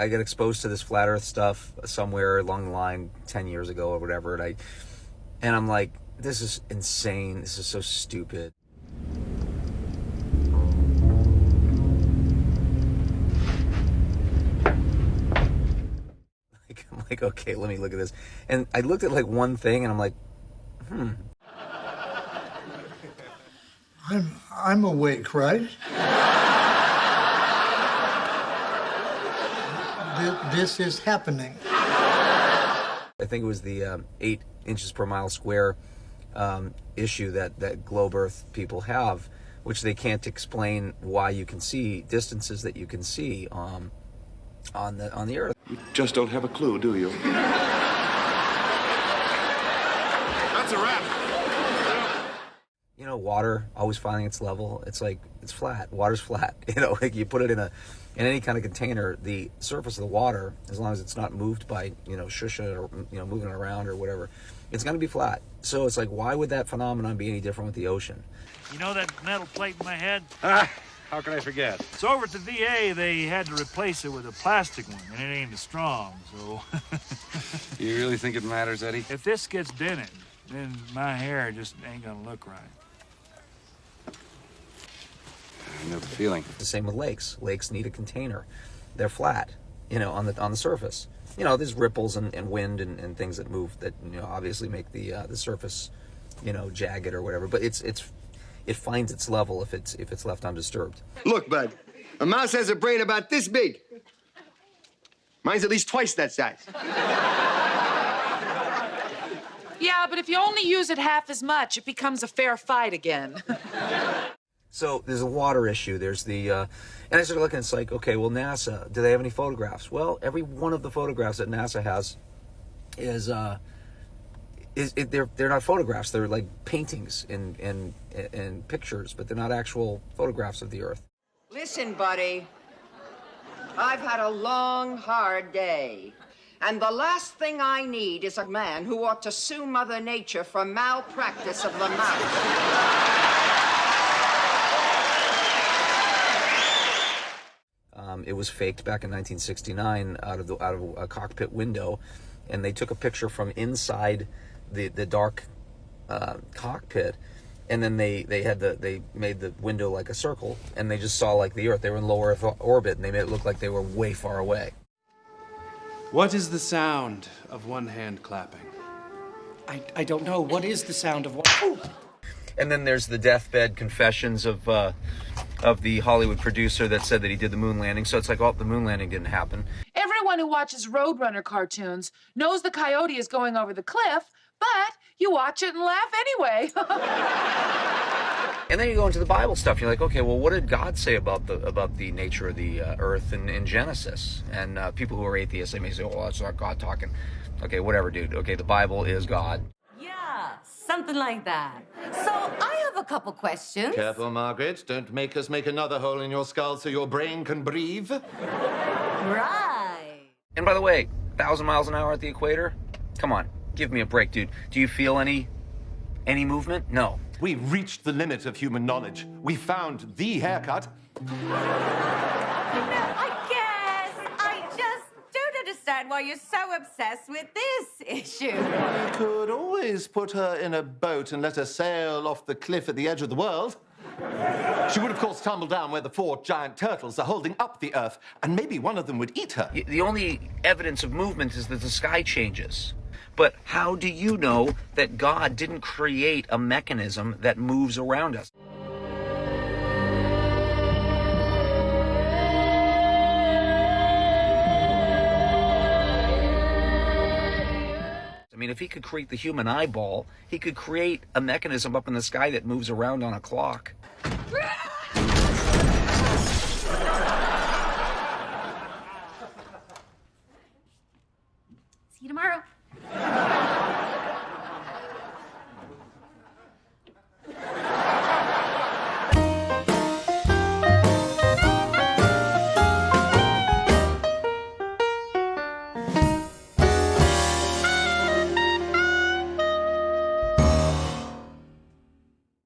I got exposed to this flat Earth stuff somewhere along the line 10 years ago or whatever, and I'm like, this is insane. This is so stupid. I'm like, okay, let me look at this. And I looked at like one thing, and I'm like, I'm awake, right? This is happening. I think it was the 8 inches per mile square issue that globe Earth people have, which they can't explain why you can see distances that you can see on the Earth. You just don't have a clue, do you? That's a wrap. You know, water always finding its level. It's like, it's flat. Water's flat. You know, like you put it in any kind of container, the surface of the water, as long as it's not moved by, shushing or, moving it around or whatever, it's going to be flat. So it's like, why would that phenomenon be any different with the ocean? You know that metal plate in my head? How can I forget? So over at the VA, they had to replace it with a plastic one, and it ain't as strong, so... You really think it matters, Eddie? If this gets dented, then my hair just ain't gonna look right. I know the feeling. The same with lakes. Lakes need a container. They're flat, on the surface. There's ripples and wind and things that move that, obviously make the surface, jagged or whatever. But it finds its level if it's left undisturbed. Look, bud, a mouse has a brain about this big. Mine's at least twice that size. Yeah, but if you only use it half as much, it becomes a fair fight again. So there's a water issue. There's the, and I started looking, it's like, okay, well, NASA, do they have any photographs? Well, every one of the photographs that NASA has they're not photographs. They're like paintings and pictures, but they're not actual photographs of the Earth. Listen, buddy, I've had a long, hard day. And the last thing I need is a man who ought to sue Mother Nature for malpractice of the mouth. It was faked back in 1969 out of a cockpit window, and they took a picture from inside the dark cockpit, and then they made the window like a circle, and they just saw like the Earth. They were in low Earth orbit, and they made it look like they were way far away. What is the sound of one hand clapping? I don't know. What is the sound of one? Oh. And then there's the deathbed confessions of the Hollywood producer that said that he did the moon landing. So it's like, oh, the moon landing didn't happen. Everyone who watches Roadrunner cartoons knows the coyote is going over the cliff, but you watch it and laugh anyway. And then you go into the Bible stuff. You're like, okay, well, what did God say about the nature of the Earth in Genesis? And people who are atheists, they may say, oh, that's not God talking. Okay, whatever, dude. Okay, the Bible is God. Yeah, something like that. So I have a couple questions. Careful, Margaret. Don't make us make another hole in your skull so your brain can breathe. Right. And by the way, 1,000 miles an hour at the equator? Come on, give me a break, dude. Do you feel any movement? No. We reached the limit of human knowledge. We found the haircut. I just don't understand why you're so obsessed with this issue. We could always put her in a boat and let her sail off the cliff at the edge of the world. She would, of course, tumble down where the 4 giant turtles are holding up the Earth, and maybe one of them would eat her. The only evidence of movement is that the sky changes. But how do you know that God didn't create a mechanism that moves around us? I mean, if he could create the human eyeball, he could create a mechanism up in the sky that moves around on a clock. See you tomorrow.